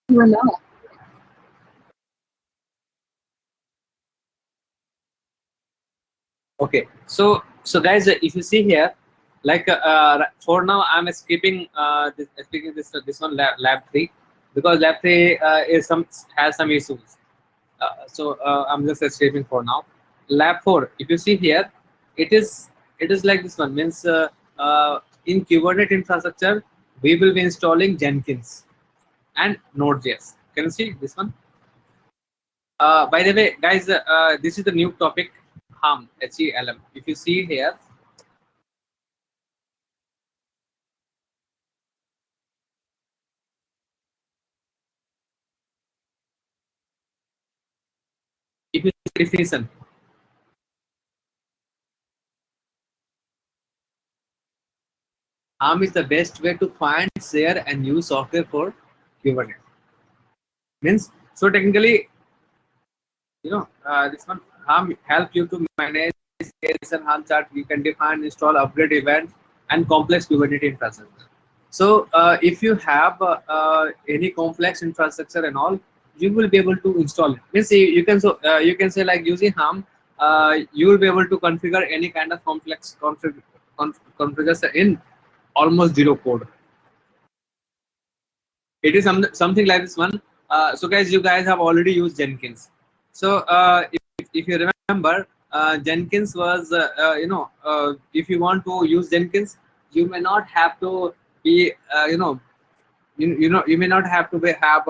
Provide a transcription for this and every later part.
Well, Okay, so guys, if you see here, like for now, I'm skipping speaking this one lab 3 because lab 3 is some has some issues. I'm just skipping for now. Lab 4, if you see here, it is like this one means in Kubernetes infrastructure we will be installing Jenkins and Node.js. Can you see this one? By the way, guys, this is the new topic, HELM. If you see here, if you see definition, harm is the best way to find, share, and use software for Kubernetes. Means so technically, this one harm help you to manage sales and harm chart. You can define, install, upgrade events, and complex Kubernetes infrastructure. So if you have any complex infrastructure and all, you will be able to install it. Means you can say like using harm, you will be able to configure any kind of complex configuration in almost zero code. It is something like this one. So guys, you guys have already used Jenkins. So if you remember, Jenkins was if you want to use Jenkins, you may not have to be you may not have to have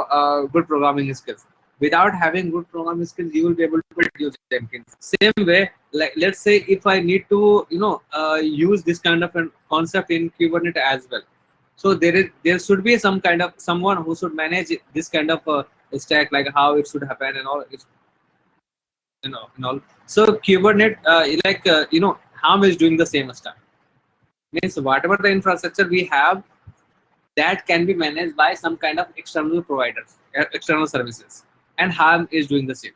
good programming skills. Without having good programming skills, you will be able to use Jenkins. Same way, like let's say if I need to use this kind of a concept in Kubernetes as well. So there should be some kind of someone who should manage this kind of stack, like how it should happen and all. And all. So Kubernetes, Helm is doing the same stuff. Means whatever the infrastructure we have, that can be managed by some kind of external providers, external services, and Helm is doing the same.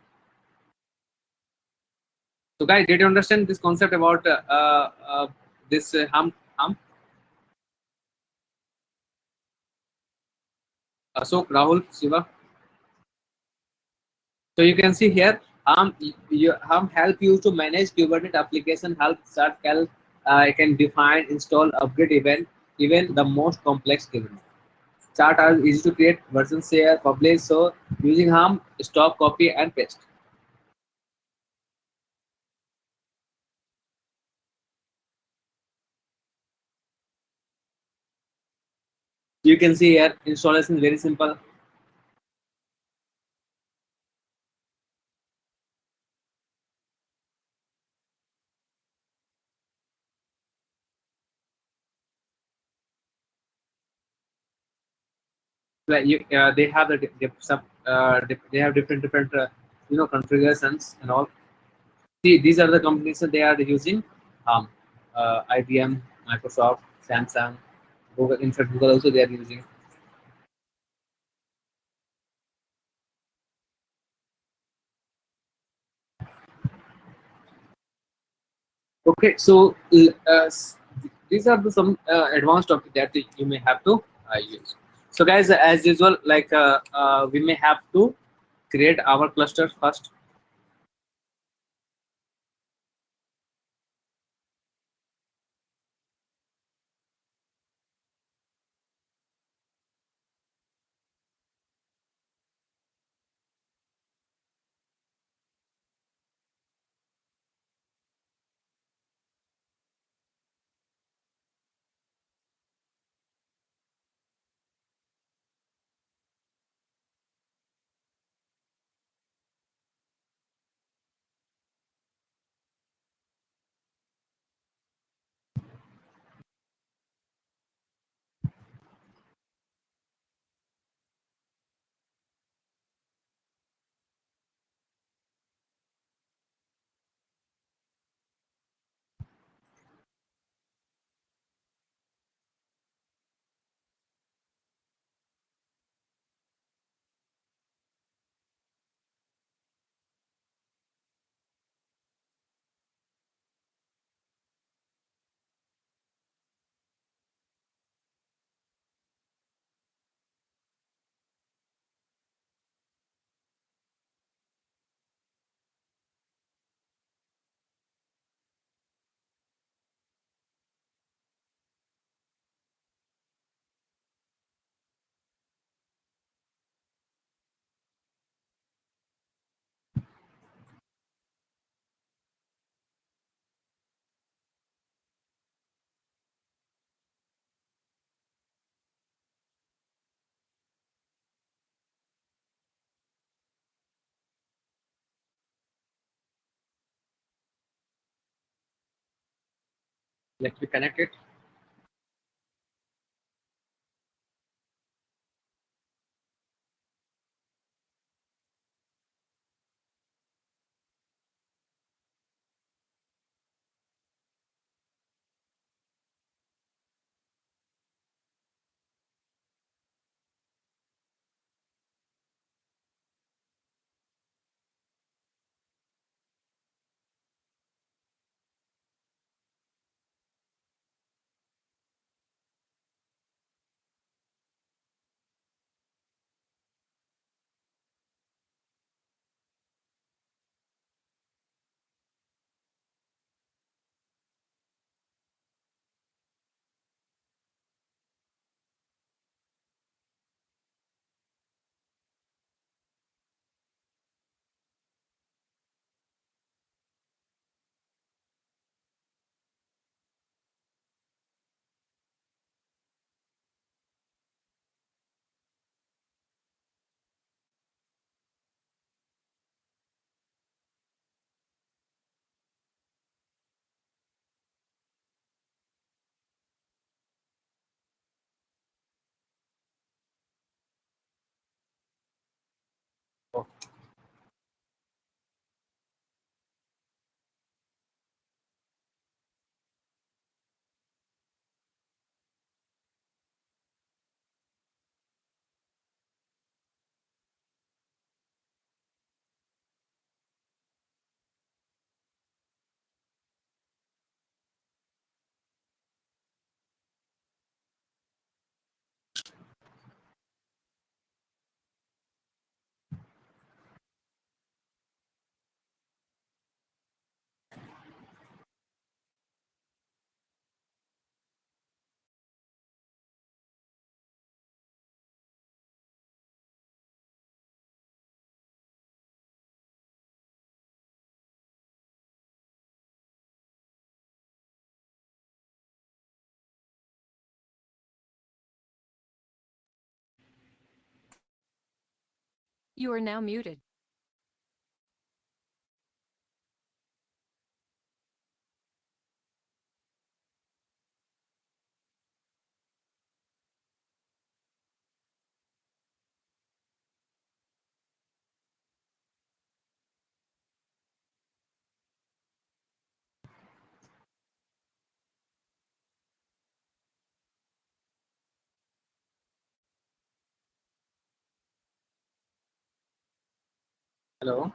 So, guys, did you understand this concept about this Helm? Ashok, Rahul, Shiva. So you can see here, Helm help you to manage Kubernetes application, help start, can define, install, upgrade event, even the most complex Kubernetes. Chart are easy to create, version share, publish. So using Helm, stop, copy, and paste. You can see here installation is very simple. They have they have different configurations and all. See, these are the companies that they are using. IBM, Microsoft, Samsung, Google. In fact, Google also they are using. Okay, so these are the some advanced topics that you may have to use. So guys, as usual, like we may have to create our cluster first. Let me connect it. Oh, You are now muted. hello.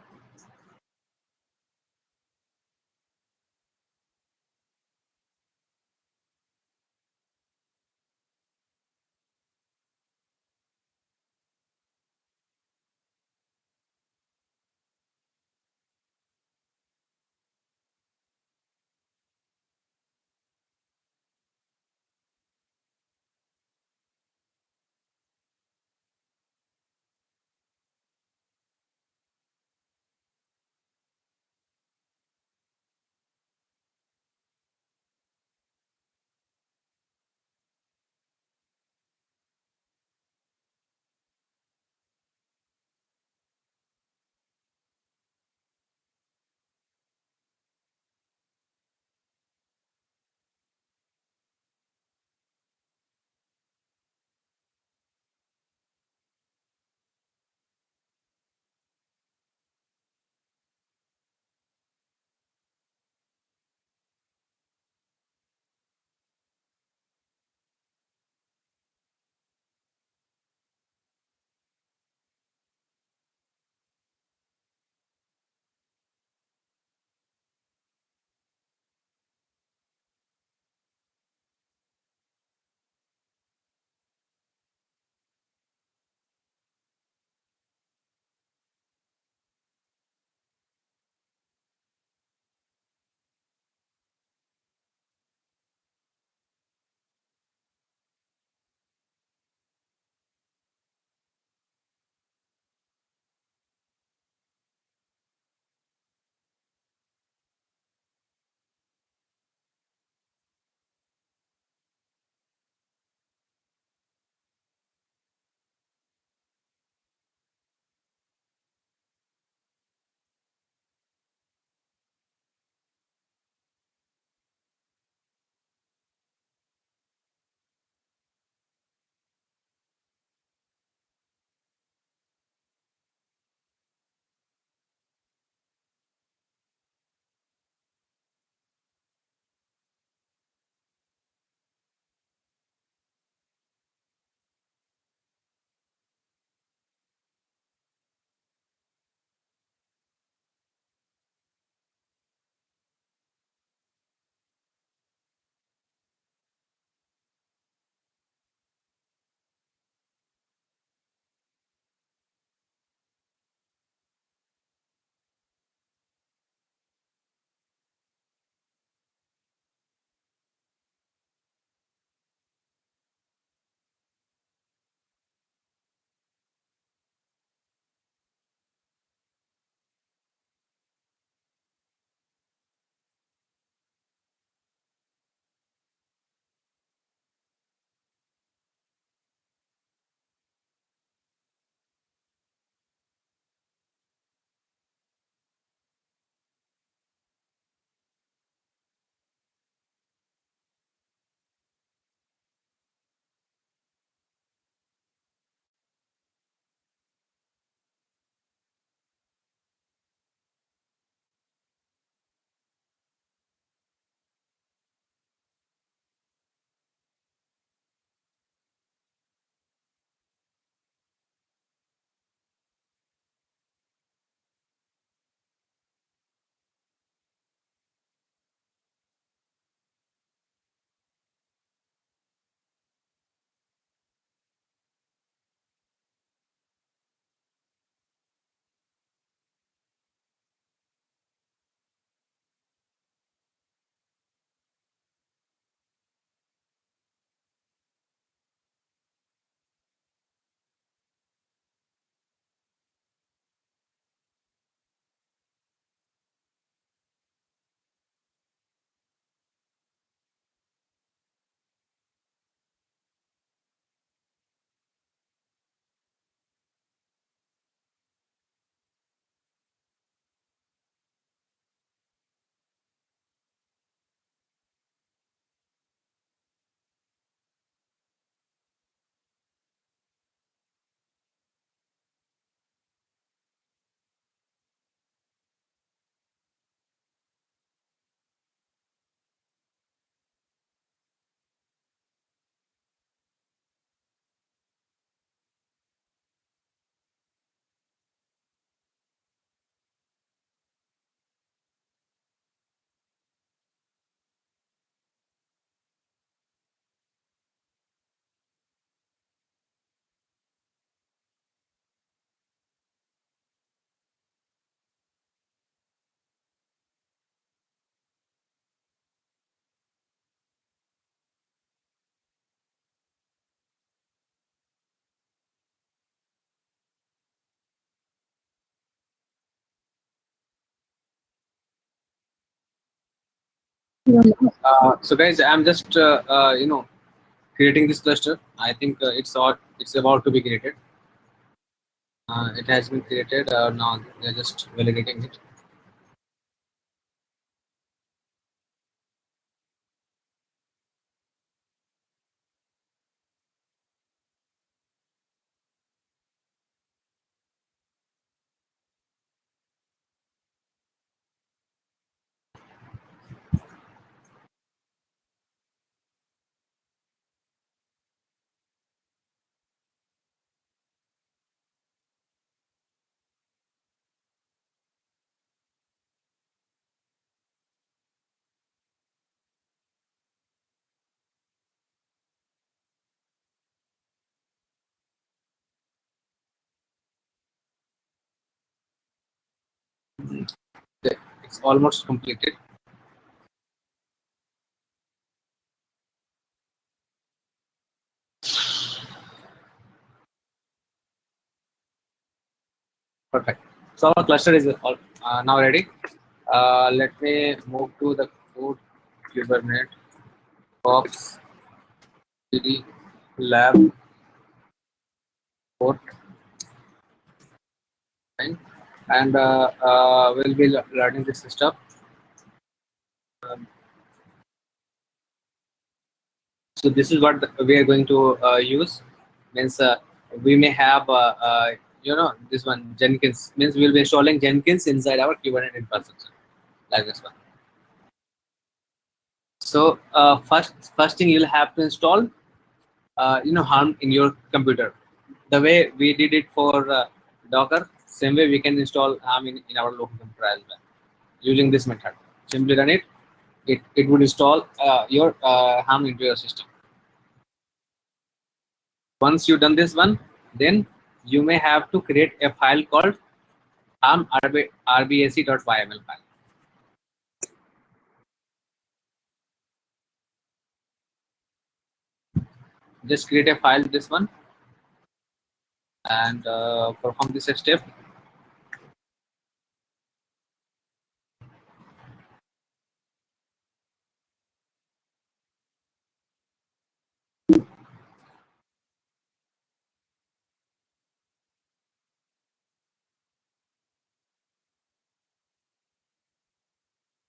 So guys, I'm just creating this cluster. I think it's about to be created. It has been created. Now they're just validating it. Okay, it's almost completed. Perfect. So our cluster is now ready. Let me move to the code Kubernetes KOPS CD lab port, fine. And we'll be learning this stuff. Um, so this is what we are going to use. Means we may have this one Jenkins. Means we'll be installing Jenkins inside our Kubernetes infrastructure like this one. So first thing you'll have to install harm in your computer. The way we did it for Docker, same way we can install harm in our local computer as well using this method. Simply run it. It would install your harm into your system. Once you've done this one, then you may have to create a file called rbac.yml file. Just create a file, this one, and perform this step.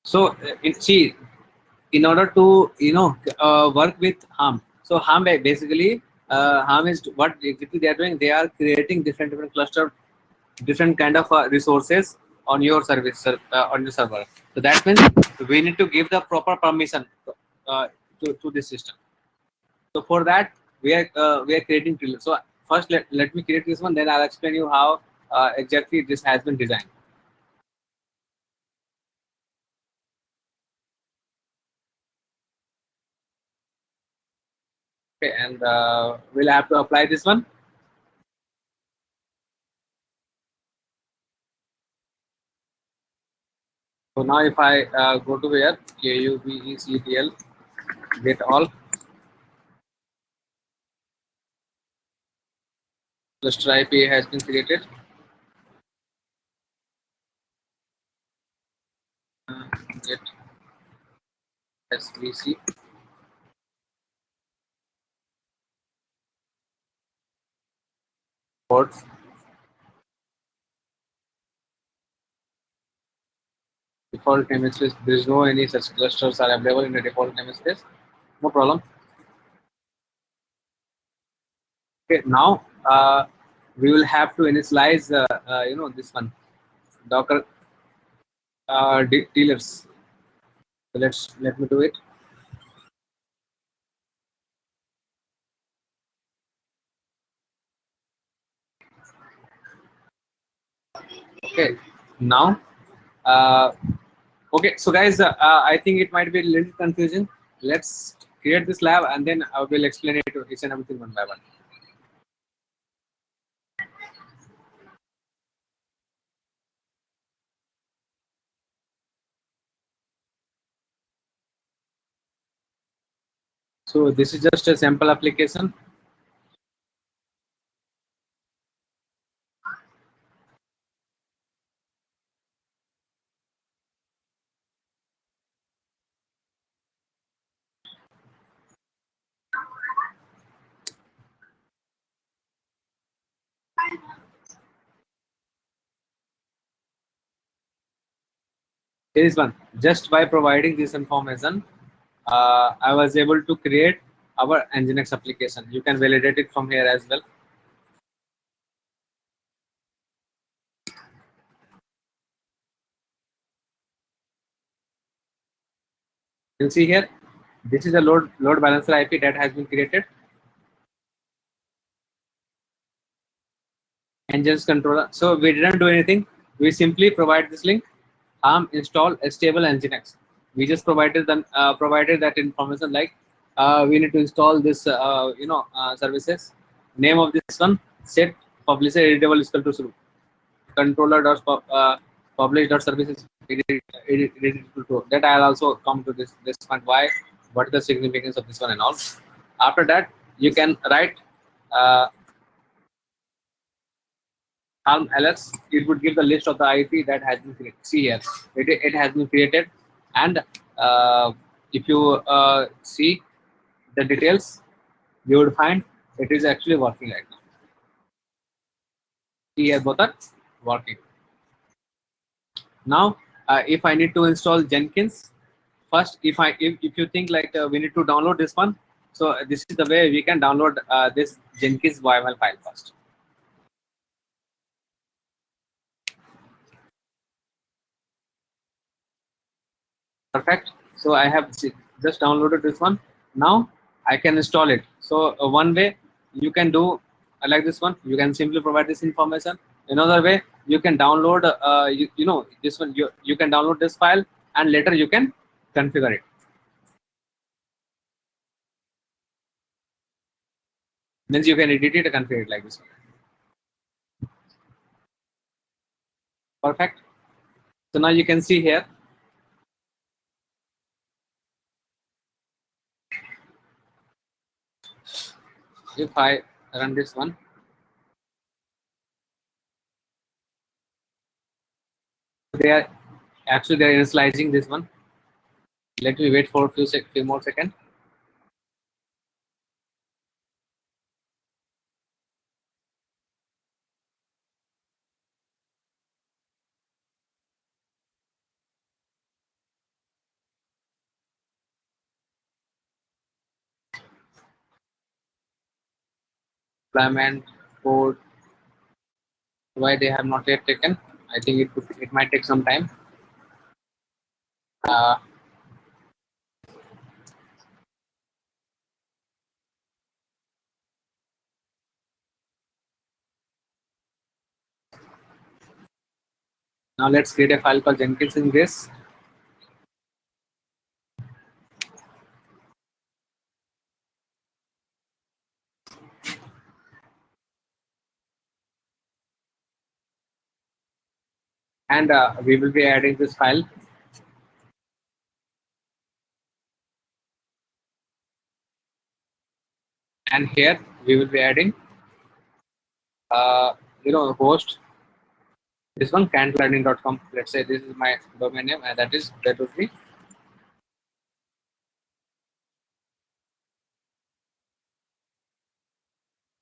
So see, in order to work with harm, so harm basically harm is what exactly they are doing. They are creating different cluster, different kind of resources on your service on your server. So that means we need to give the proper permission to this system. So for that we are creating tools. So first let me create this one, then I'll explain you how exactly this has been designed. Okay, and we'll have to apply this one. So now if I go to here, KUBECTL, get all, cluster IP has been created. Get SVC. Ports. Default namespace. There is no any such clusters are available in the default namespace. No problem. Okay, now we will have to initialize this one Docker dealers. So let me do it. Okay, now okay, so guys, I think it might be a little confusing. Let's create this lab and then I will explain it to each and everything one by one. So this is just a sample application. Here is one. Just by providing this information, I was able to create our Nginx application. You can validate it from here as well. You'll see here, this is a load balancer IP that has been created. Nginx controller. So we didn't do anything. We simply provide this link. Install a stable Nginx. We just provided that information, like we need to install this services. Name of this one, set publisher editable equal to true. Controller dot publish dot services edit to true. That I'll also come to this point. Why? What is the significance of this one and all? After that, you can write helm ls. It would give the list of the IP that has been created. See here, it has been created, and if you see the details, you would find it is actually working right now. See here, both are working. Now, if I need to install Jenkins, first, if you think like we need to download this one, so this is the way we can download this Jenkins YML file first. Perfect. So I have just downloaded this one. Now I can install it. So one way you can do like this one, you can simply provide this information. Another way, you can download you know this one, you can download this file and later you can configure it. Means you can edit it and configure it like this one. Perfect. So now you can see here, if I run this one, they are initializing this one. Let me wait for a few more seconds. Deployment code, why they have not yet taken? I think it might take some time. Uh, Now let's create a file called Jenkins in this. And we will be adding this file. And here we will be adding, host. This one, cantlearning.com. Let's say this is my domain name, and that would be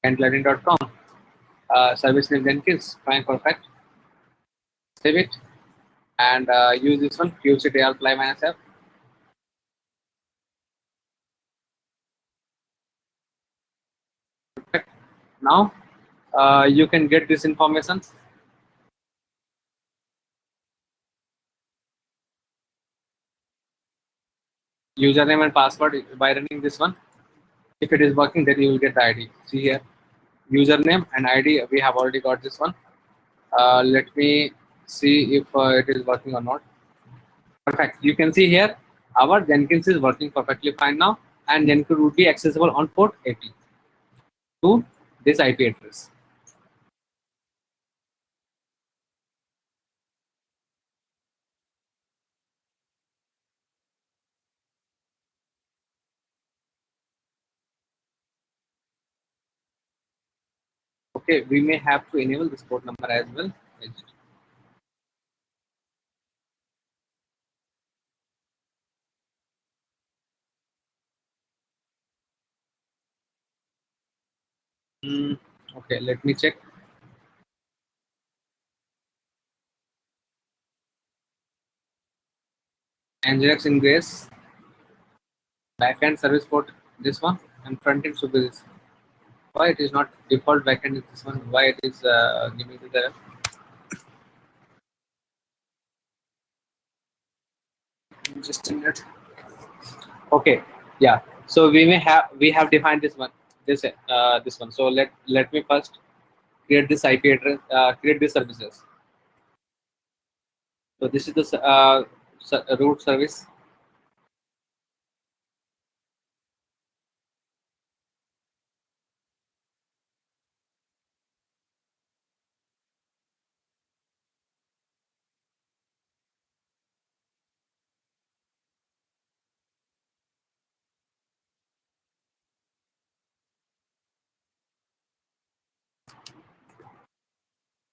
cantlearning.com. Service name Jenkins. Fine, perfect. Save it and use this one, qctl apply -f. Perfect. Now you can get this information. Username and password by running this one. If it is working, then you will get the ID. See here, username and ID. We have already got this one. Let me see if it is working or not. Perfect. You can see here our Jenkins is working perfectly fine now, and Jenkins would be accessible on port 80 to this IP address. Okay, we may have to enable this port number as well. Okay, let me check. Nginx Ingress, backend service port this one, and front end should be this. Why it is not default backend is this one? Why it is giving the just a minute. Okay, yeah. So we have defined this one, this one. So let me first create this IP address, create these services. So this is the root service.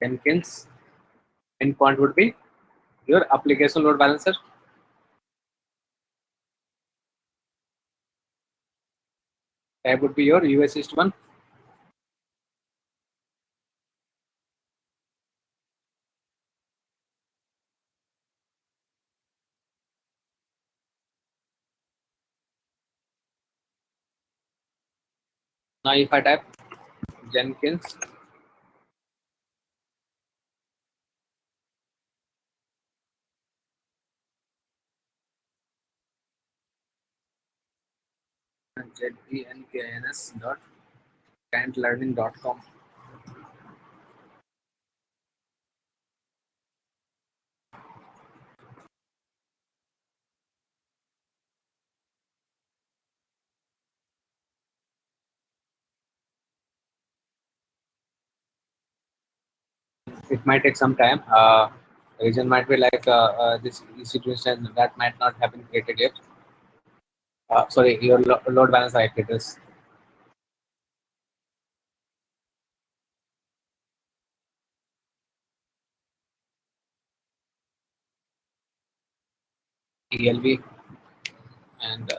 Jenkins endpoint would be your application load balancer. Tab would be your US East one. Now if I type Jenkins jenkins dot clientlearning.com. It might take some time. Reason might be like this situation that might not have been created yet. Sorry, your load balancer IP address. ELV and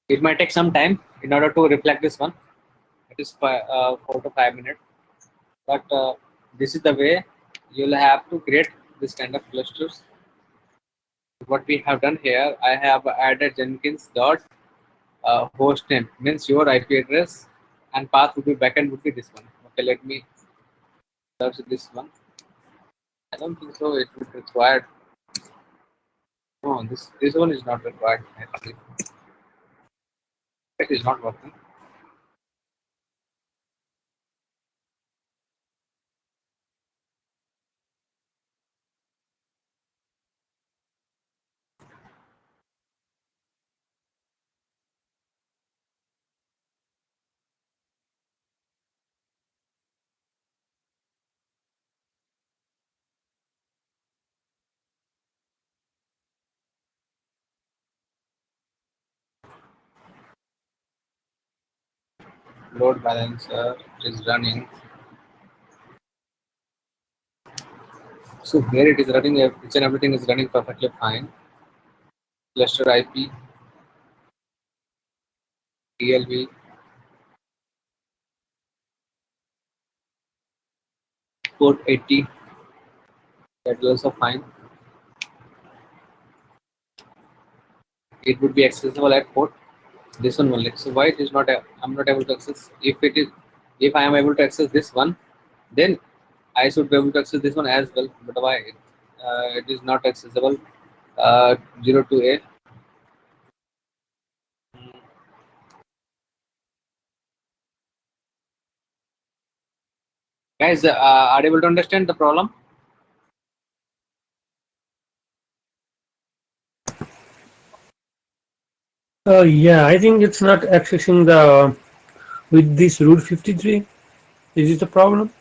it might take some time in order to reflect this one. It is 4 to 5 minutes, but this is the way you'll have to create this kind of clusters. What we have done here, I have added Jenkins dot host name means your IP address, and path would be backend would be this one. Okay, let me search this one. I don't think so. It would require. No, this one is not required. Actually, it is not working. Load balancer is running. So here it is running. Each and everything is running perfectly fine. Cluster IP, TLV, port 80. That is also fine. It would be accessible at port this one only. So why it is not? I'm not able to access. If it is, if I am able to access this one, then I should be able to access this one as well. But why it is not accessible? 0 to 8. Guys, are able to understand the problem? Yeah, I think it's not accessing the with this root 53. Is it a problem?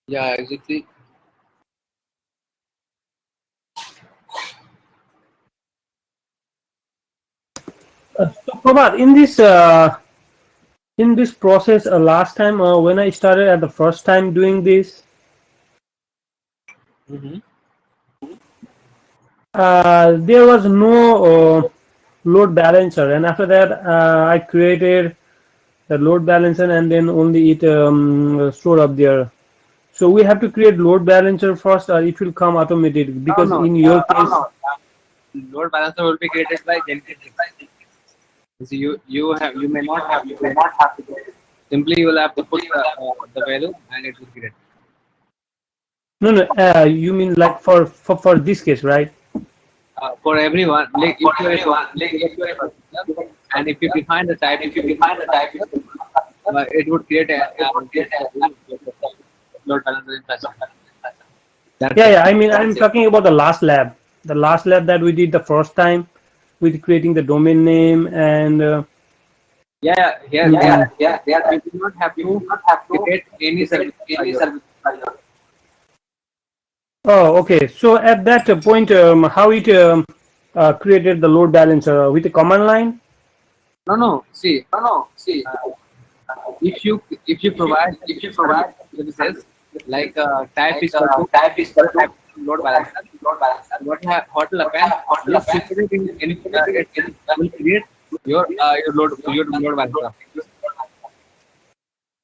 Yeah, exactly. So Prabhat, in this process, last time when I started at the first time doing this, Mm-hmm. there was no load balancer, and after that, I created the load balancer, and then only it stored up there. So we have to create load balancer first, or it will come automated. No, Because no. in your Uh, case, Load balancer will be created by Jenkins. So you may not have to create it. Simply you will have to put the value and it will create. no, no, you mean like for this case, right? For everyone, like if you are a particular, and if you define the type if you it would create this load balancer in fashion. That's Yeah, it. yeah. I mean, I'm talking about the last lab that we did the first time with creating the domain name and Yeah, yeah, mm, you do not have to create any service by your. oh, okay. So at that point, how it created the load balancer with a command line? No, no. See, uh, if you provide certain services like type is equal to type load balancer, what will happen? Just putting it in it will create your load balancer.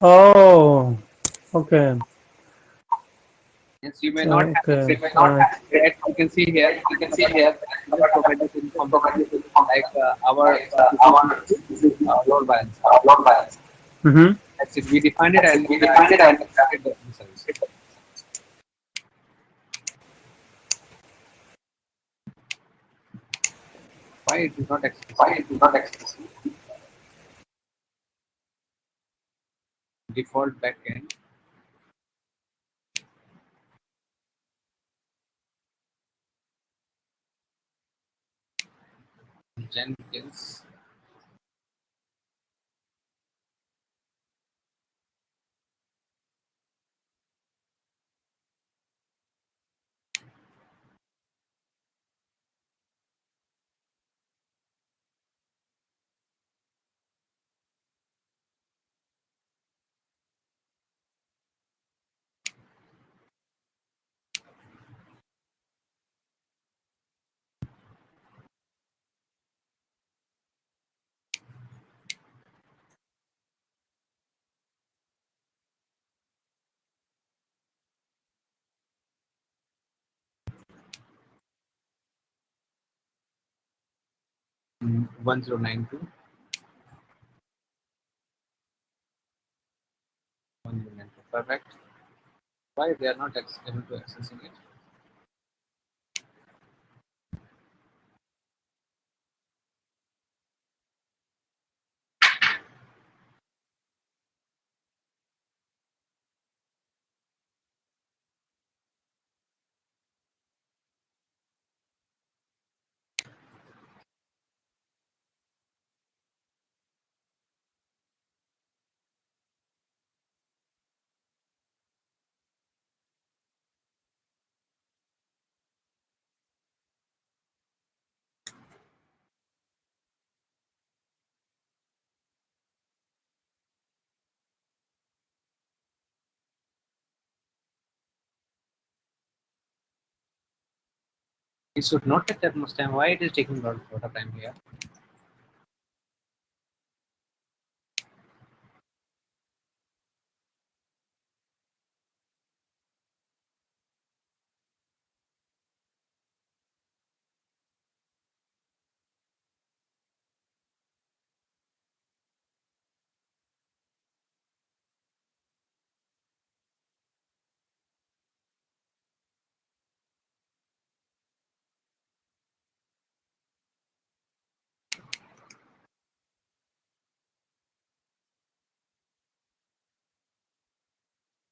Oh, okay. Hence, you may not have to Okay, create right. right. You can see here. We just provide this information like our this is load balancer. Mm-hmm. That's it. We defined it and it created the service. Why it is not accessible? Default backend Jenkins. Mm, 1092. 1092. Perfect. Why they are not able to accessing it? It should not take that much time. Why it is taking a lot of time here?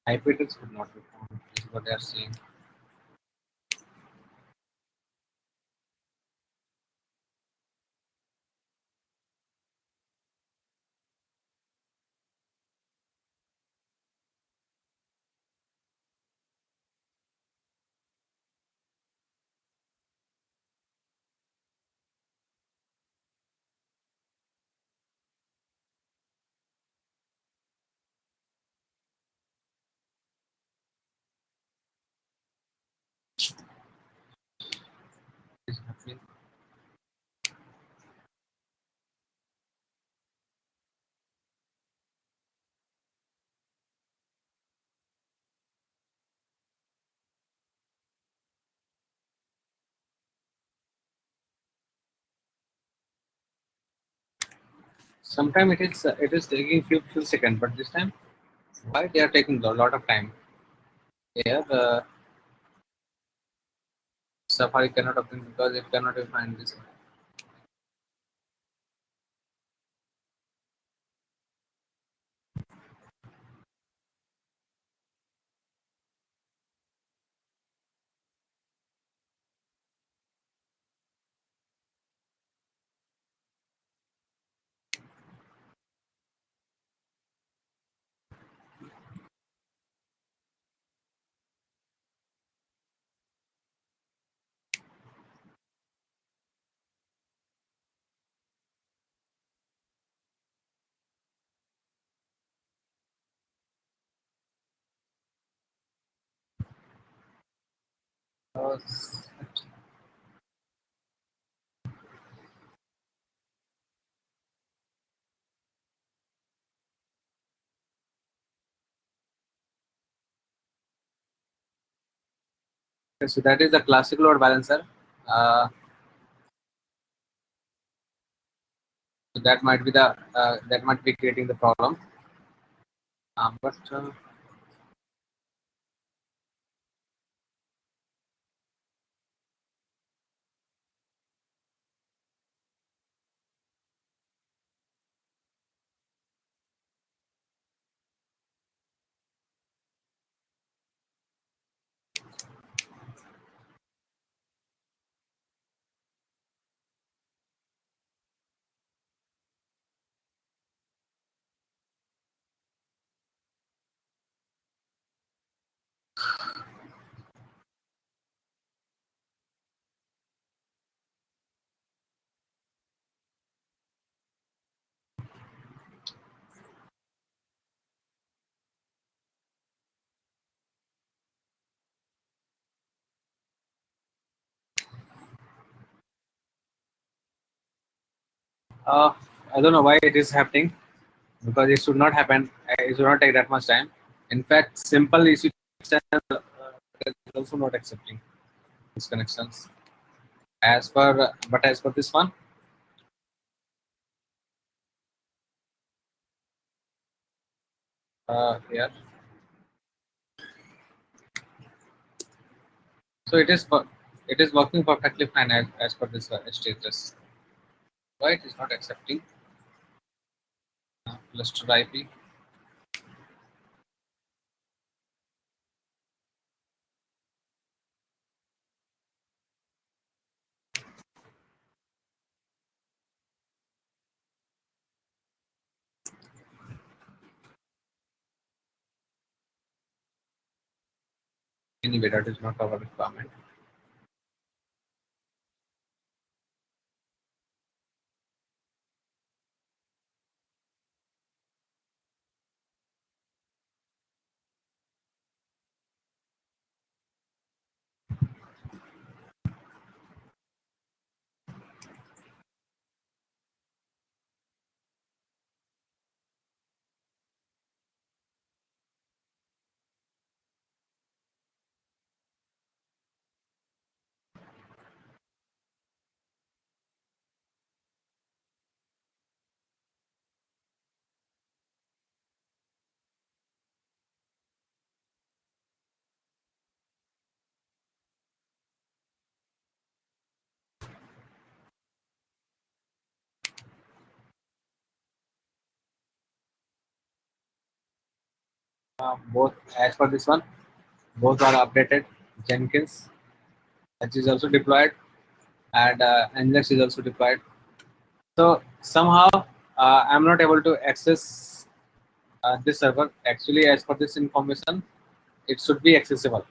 Hypertext would not be found. Is what they are saying. mean? Sometimes it is taking few seconds, but this time why they are taking a lot of time? Here Safari cannot open because it cannot find this. So that is the classic load balancer. So that might be the that might be creating the problem. But I don't know why it is happening, because it should not happen. It should not take that much time. In fact, simple issue channel is also not accepting these connections. As per this one, here. So it is working perfectly fine as per this status. Why it is not accepting cluster IP? Anyway, that is not our requirement. Both as per this one, both are updated. Jenkins, which is also deployed, and Nginx is also deployed. So somehow I'm not able to access this server. Actually, as per this information, it should be accessible.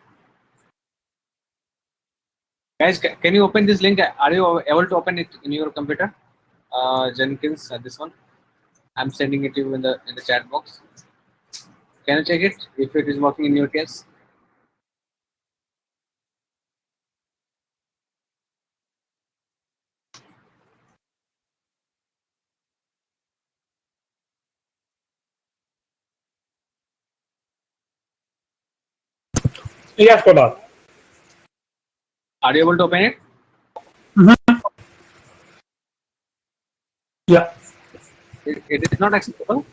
Guys, can you open this link? Are you able to open it in your computer? Jenkins, this one. I'm sending it to you in the chat box. Can you check it if it is working in your case? Yes, Koda. Are you able to open it? Yeah. It is not accessible.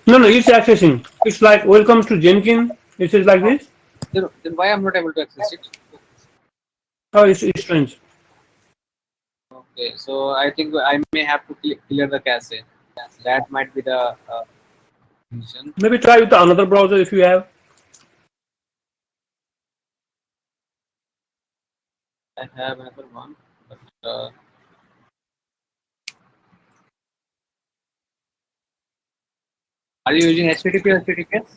No, no, it's accessing. It's like welcome to Jenkins. It is like this. Then why I'm not able to access it? Oh, it's strange. Okay, so I think I may have to clear the cache. That might be the reason. Maybe try with another browser if you have. I have another one, but are you using HTTP or HTTPS?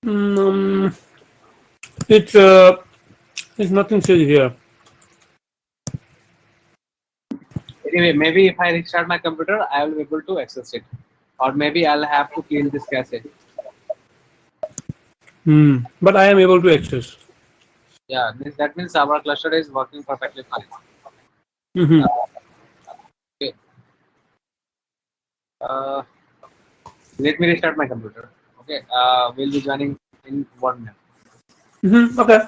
Mm, it's it's nothing says here. Anyway, maybe if I restart my computer, I will be able to access it, or maybe I'll have to clean this cache. But I am able to access. Yeah, that means our cluster is working perfectly fine. Mm-hmm. Okay. Uh, Let me restart my computer. Okay. We'll be joining in 1 minute. Mm-hmm. Okay.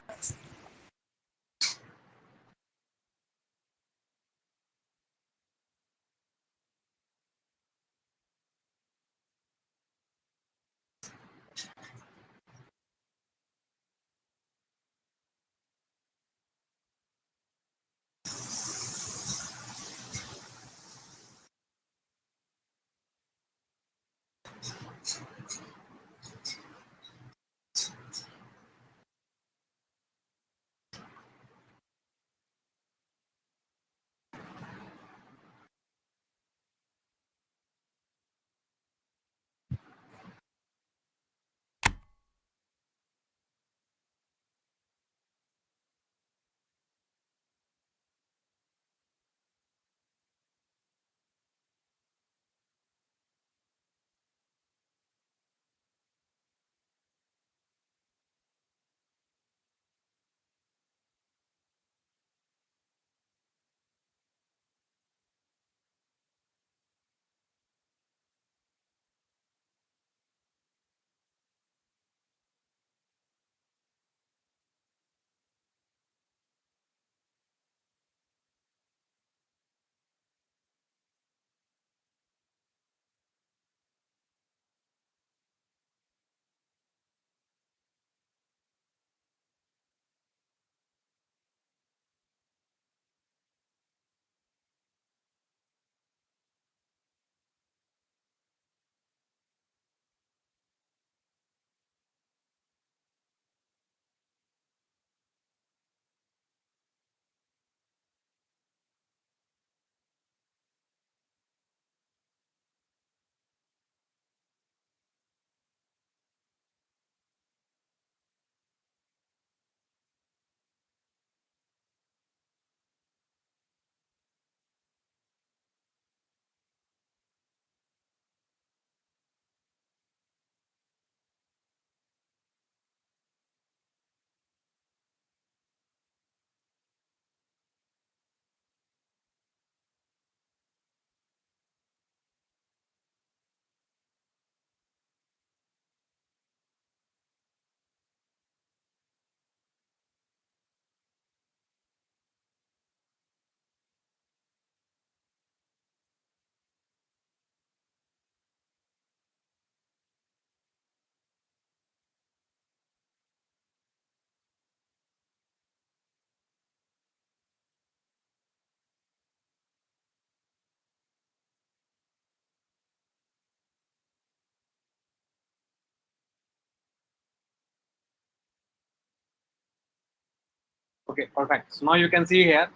Okay, perfect. So now you can see here,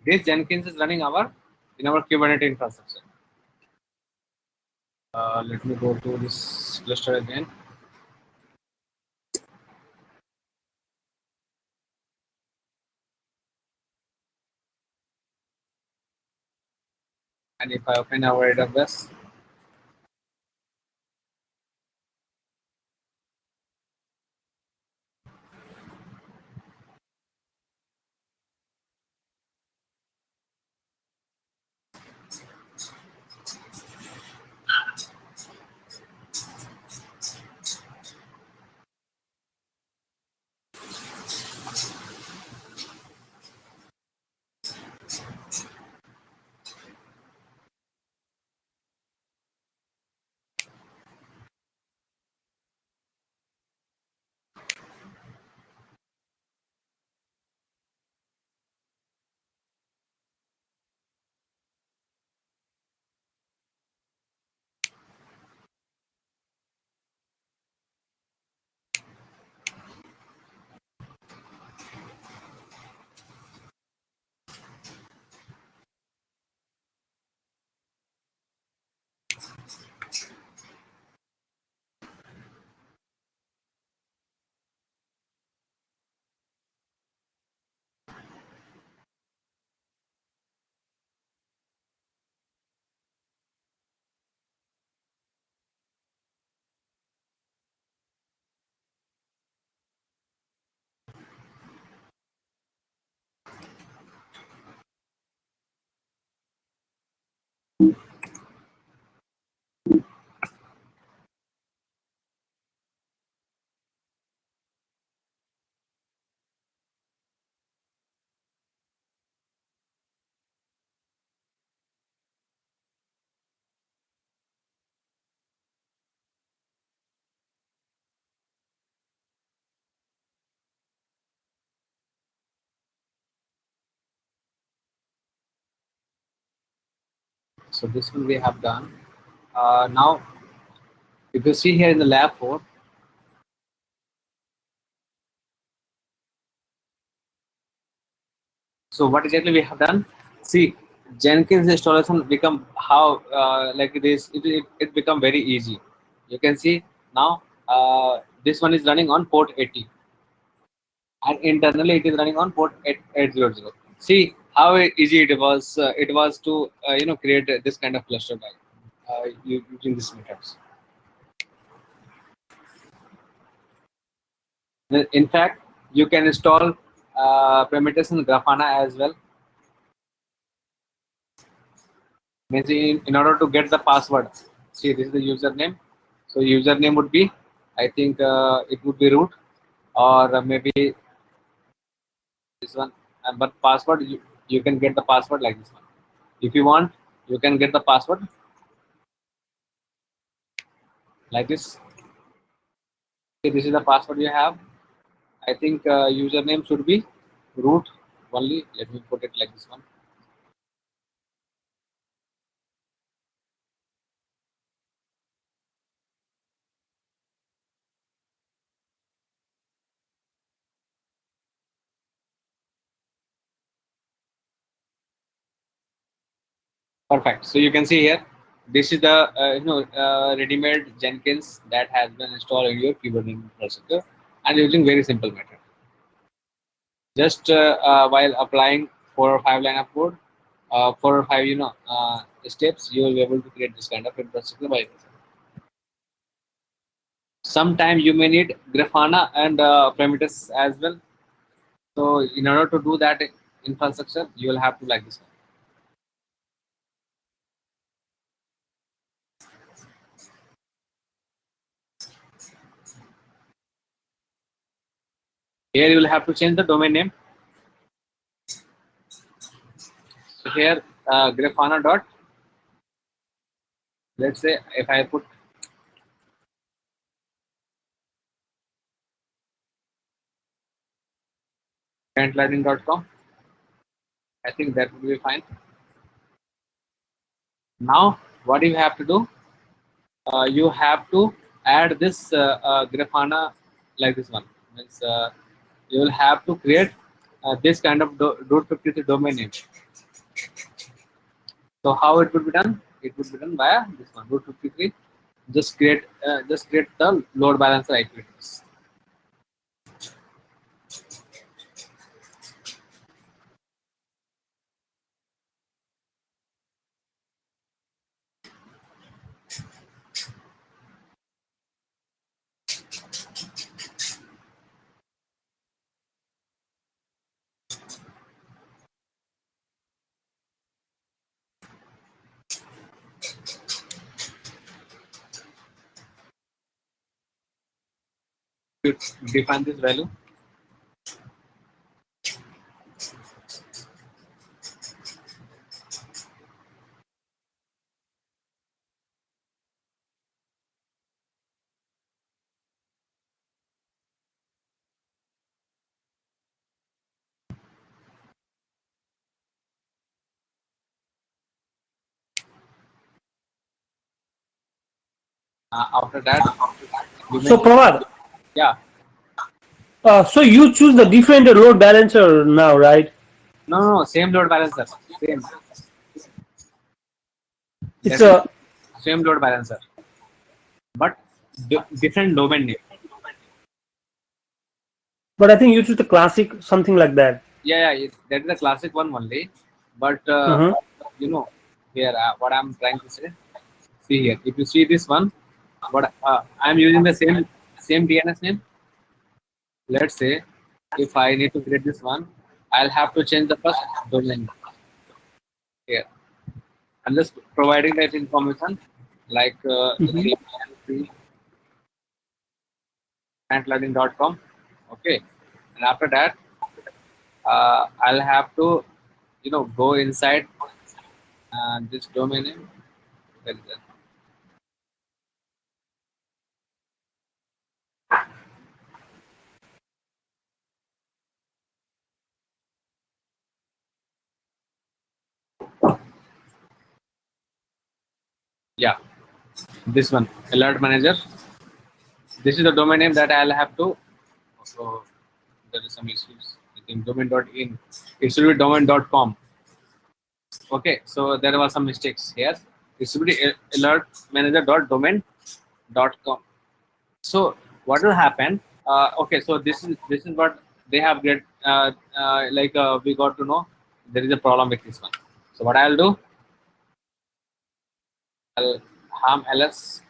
this Jenkins is running in our Kubernetes infrastructure. Let me go to this cluster again. And if I open our AWS, So this one we have done. Now, if you see here in the lab 4, so what exactly we have done? See, Jenkins installation become how like it is. It become very easy. You can see now this one is running on port 80, and internally it is running on port 800. See how easy it was. It was to create this kind of cluster by using these methods. In fact, you can install parameters in Grafana as well. Means in order to get the password, see this is the username. So username would be, I think it would be root, or maybe this one. But password, you can get the password like this one. If you want, you can get the password like this. See, this is the password you have. I think username should be root only. Let me put it like this one. Perfect. So you can see here, this is the ready-made Jenkins that has been installed in your keyboard infrastructure, and using very simple method. Just while applying 4 or 5 line of code, 4 or 5 steps, you will be able to create this kind of infrastructure by yourself. Sometime you may need Grafana and parameters as well. So in order to do that infrastructure, you will have to like this one. Here you will have to change the domain name. So here Grafana dot. Let's say if I put clientlightning.com, I think that would be fine. Now what you have to do? You have to add this Grafana like this one. Means you will have to create this kind of .53 domain name. So how it would be done? It would be done via this one .53. Just create the load balancer IP address. You define this value. After that, you So may Pramad, yeah. so you choose the different load balancer now, right? No, same load balancer. Same. It's That is a, same load balancer, but different domain name. but I think you choose the classic, something like that. Yeah, that is the classic one only. But Mm-hmm. here what I'm trying to say. See here, if you see this one, what I'm using the same DNS name. Let's say if I need to create this one, I'll have to change the first domain here. I'm just providing that information like Mm-hmm. clientlightning.com. Okay, and after that, I'll have to go inside this domain name. Where is that? Yeah, this one, alert manager. This is the domain name that I'll have to. So there is some issues. I think domain.in. It should be domain.com. Okay, so there were some mistakes here. It should be alert manager.domain.com. So what will happen? Okay, so this is what they have get. We got to know there is a problem with this one. So what I'll do? I'll harm ls.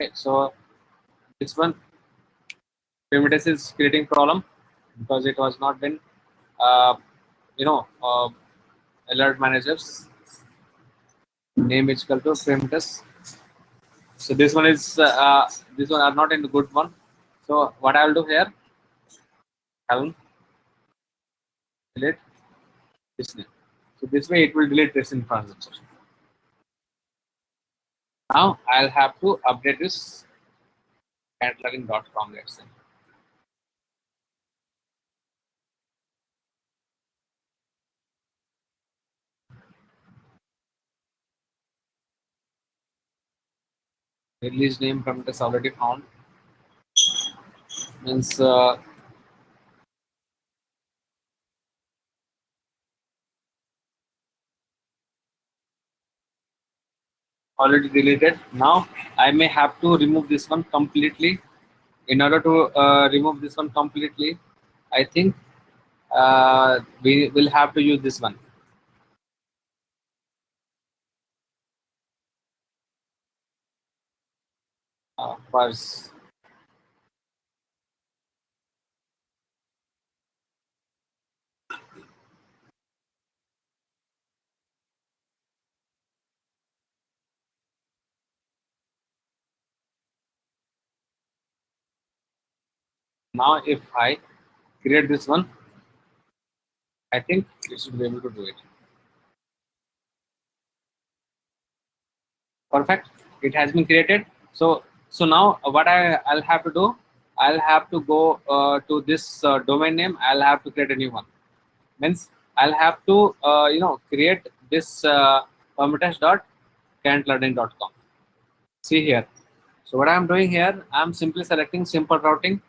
Okay, so this one Primitus is creating problem because it was not been uh, you know alert managers name is equal to Primitus. So this one are not in the good one. So what I will do here, helm delete this name. So this way it will delete this infrastructure. Now I'll have to update this cataloging.com, let's say. Release name Prometheus already found. Means already deleted. Now I may have to remove this one completely. In order to remove this one completely, I think we will have to use this one. First, now if I create this one, I think it should be able to do it. Perfect. It has been created. So now what I'll have to do, I'll have to go to this domain name. I'll have to create a new one. Means I'll have to create this permutation.currentlearning.com. See here. So what I'm doing here, I'm simply selecting simple routing,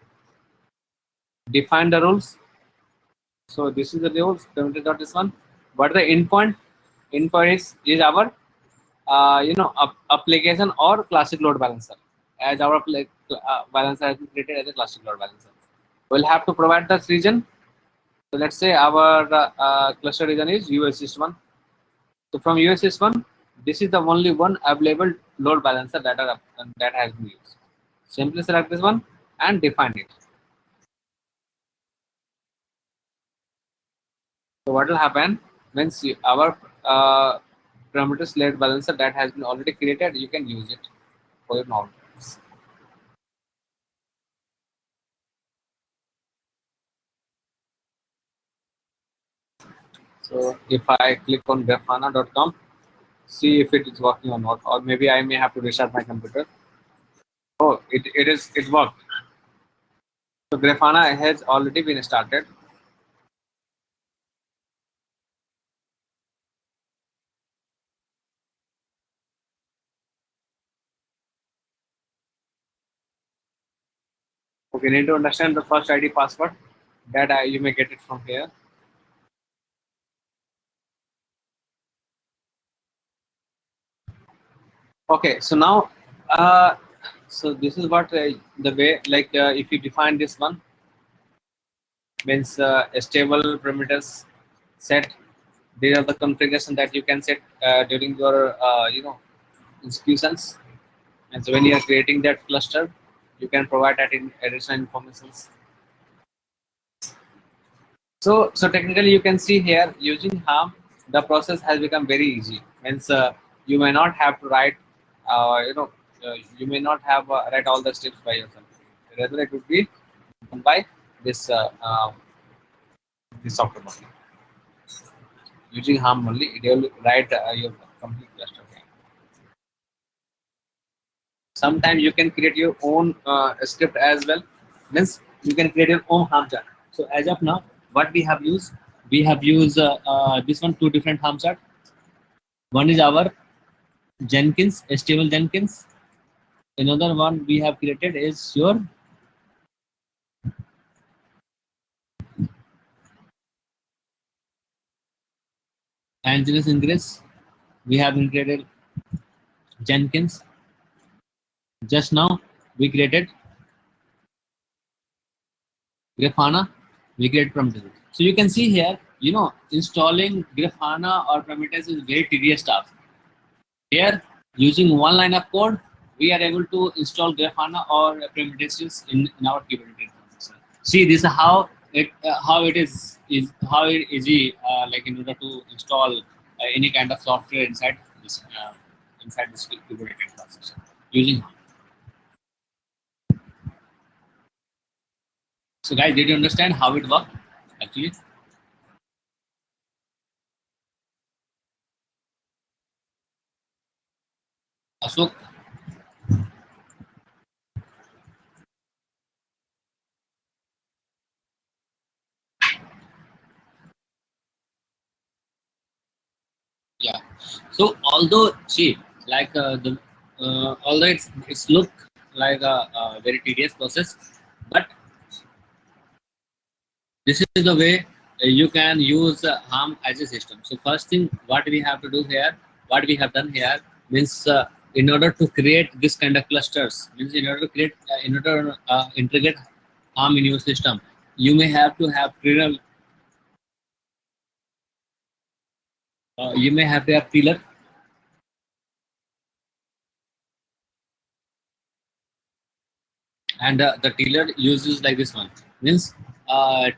define the rules. So this is the rules, this one. But the endpoint is our application or classic load balancer, as our balancer has been created as a classic load balancer. We'll have to provide the region. So let's say our cluster region is US East 1. So from US East 1, this is the only one available load balancer that has been used. Simply select this one and define it. So what will happen once our parameters load balancer that has been already created, you can use it for your normal purpose. So if I click on grafana.com, see if it is working or not, or maybe I may have to restart my computer. Oh, it worked. So Grafana has already been started. Okay, you need to understand the first ID password that you may get it from here. Okay, so now so this is what the way, if you define this one, means a stable parameters set. These are the configuration that you can set during your executions. And so when you are creating that cluster, you can provide that in additional informations. So technically, you can see here using harm, the process has become very easy. Means you may not have to write, you may not have write all the steps by yourself. Rather, it would be done by this software only. Using harm only, it will write your complete cluster. Sometimes you can create your own script as well. Means you can create your own harm chart. So as of now, what we have used this one, two different harm chart. One is our Jenkins, stable Jenkins. Another one we have created is your Angelus Ingress. We have created Jenkins. Just now we created Grafana. We create Prometheus. So you can see here, installing Grafana or Prometheus is very tedious task. Here, using one line of code, we are able to install Grafana or Prometheus in our Kubernetes. See, this is how it is how it is easy, like in order to install any kind of software inside this Kubernetes process using. So guys, did you understand how it works actually? Ashok, yeah. So although see, like although it's look like a very tedious process, but this is the way you can use harm as a system. So first thing what we have to do here, what we have done here means in order to create this kind of clusters, means in order to create in order to integrate harm in your system, you may have to have kernel. You may have to have pillar. And the tiller uses like this one, means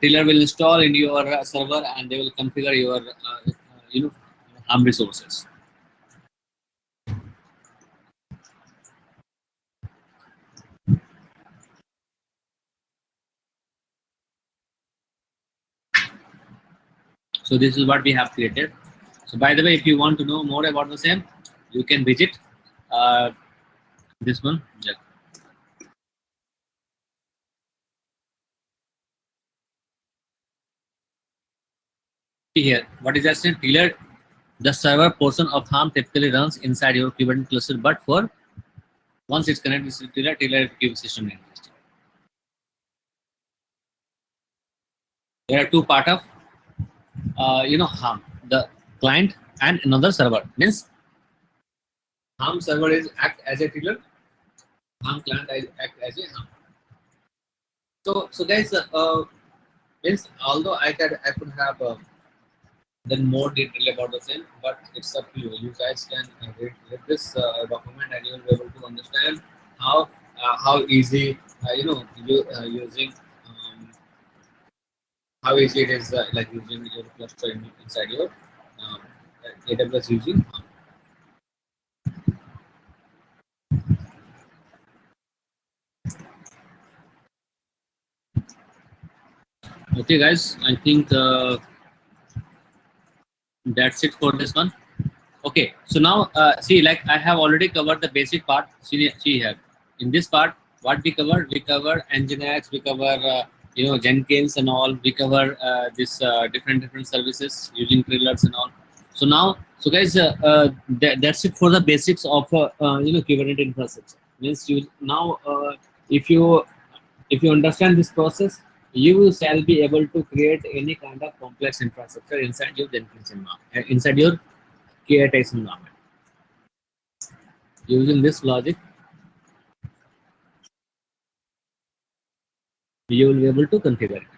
tiller will install in your server and they will configure your harm resources. So this is what we have created. So by the way, if you want to know more about the same, you can visit this one. Yeah. See here, what is that saying? Tiller, the server portion of harm typically runs inside your Kubernetes cluster, but for once it's connected to tiller kube system name. There are two part of harm, the client and another server. Means harm server is act as a tiller, harm client act as a harm. So guys, means although I could have done more detail about the same, but it's up to you. You guys can read this document and you will be able to understand how easy using how easy it is like using your cluster inside your AWS using. Okay, guys, I think that's it for this one. Okay, so now see, like I have already covered the basic part. See here, in this part, what we covered Nginx, we cover Jenkins and all. We cover this different services using trailers and all. So now, so guys, that's it for the basics of Kubernetes infrastructure. Means you now, if you understand this process, you shall be able to create any kind of complex infrastructure inside your Jenkins environment, inside your KOPS environment. Using this logic, you will be able to configure it.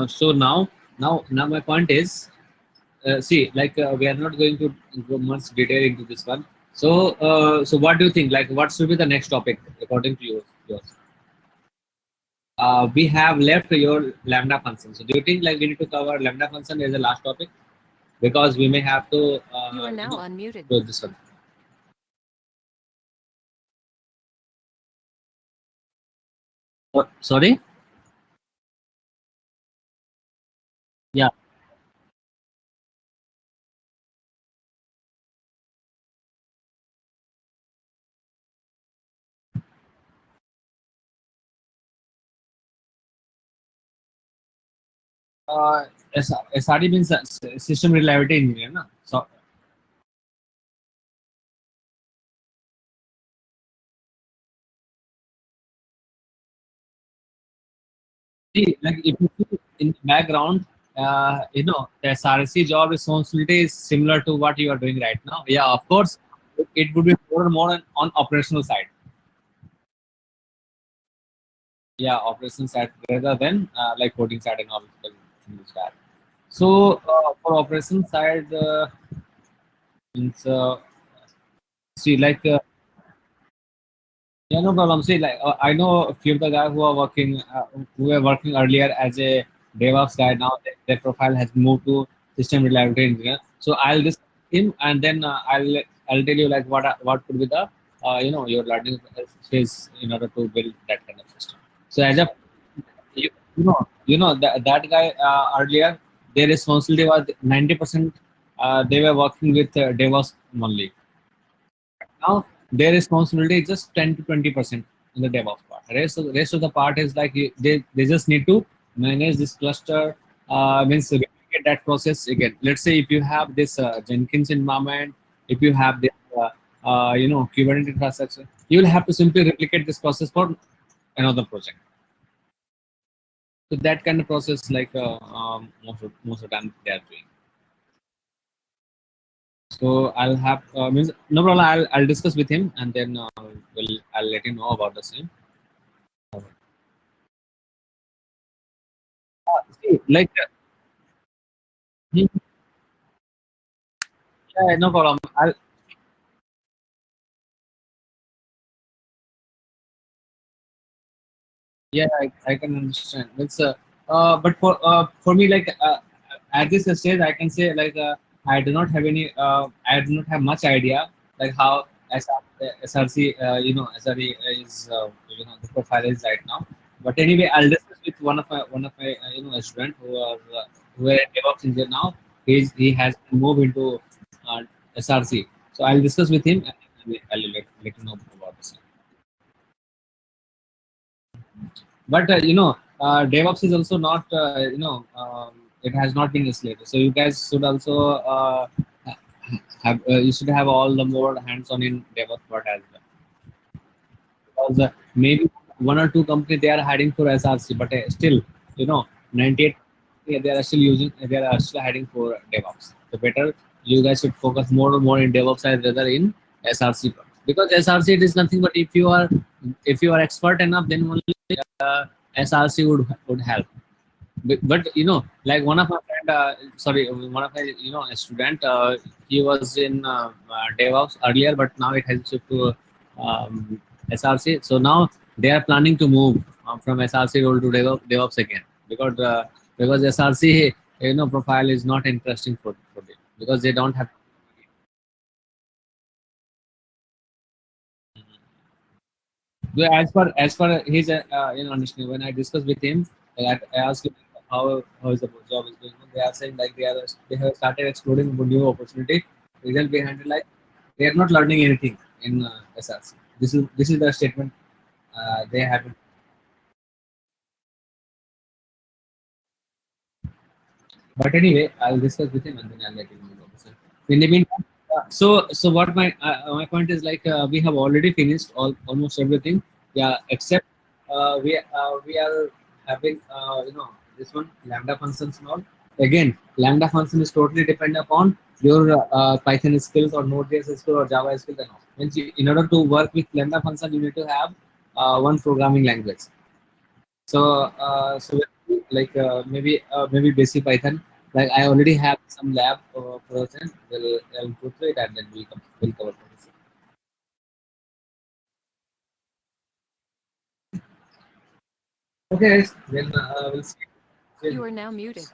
So now my point is, see, like we are not going to go much detail into this one. So what do you think? Like, what should be the next topic according to yours? We have left your lambda function. So do you think like we need to cover lambda function as the last topic? Because we may have to You are now unmuted. close this one. What? Sorry? Yeah. Uh, SRE means system reliability engineer, na? So see, like if you see in the background, the SRC job responsibility is similar to what you are doing right now. Yeah, of course, it would be more and more on operational side. Yeah, operational side rather than like coding side and all things like that. So for operation side, means see like yeah, no problem. See, like I know a few of the guys who were working earlier as a DevOps guy. Now their profile has moved to system reliability engineer. So I'll discuss him, and then I'll tell you like what could be the your learning phase in order to build that kind of system. So as a that guy earlier, their responsibility was 90%. They were working with DevOps only. Now their responsibility is just 10 to 20% in the DevOps part. Rest of the part is like they just need to manage this cluster, means replicate that process again. Let's say if you have this Jenkins environment, if you have this Kubernetes infrastructure, you will have to simply replicate this process for another project. So that kind of process, like most of the time they are doing. So I'll have means no problem. I'll discuss with him, and then I'll let him know about the same. See, like yeah, no problem. Yeah, I can understand. But for me, like at this stage, I can say like I do not have any. I do not have much idea like how SRC, SRE is the profile is right now. But anyway, I'll discuss with one of my student who are DevOps engineer now. He has moved into SRC. So I'll discuss with him, and I'll let you know about this. But DevOps is also not it has not been isolated. So you guys should also have you should have all the more hands-on in DevOps part as well. Because maybe one or two companies they are hiring for SRC, but still 98 they are still hiring for DevOps. So better you guys should focus more and more in DevOps side rather in SRC part. Because SRC it is nothing but if you are expert enough, then only SRC would help. But like one of my friend, sorry, one of my a student, he was in DevOps earlier, but now it has shifted to SRC. So now they are planning to move from SRC role to DevOps again because SRC profile is not interesting for them because they don't have. Yeah, as per his understanding, when I discussed with him, like, I asked him how is the job is going on. They are saying like they have started exploring new opportunity. Result behind it, like they are not learning anything in SRC. This is the statement they have. But anyway, I'll discuss with him and then I'll let him know. So, in the meantime, so what my point is like we have already finished almost everything. Yeah, except we are having this one lambda functions and all. Again, lambda function is totally dependent upon your Python skills or Node.js skill or Java skills and all. In order to work with lambda function, you need to have one programming language. So like maybe basic Python. Like I already have some lab person. I'll go through it and then we'll cover this. Okay, guys. Then we'll see. You are now muted.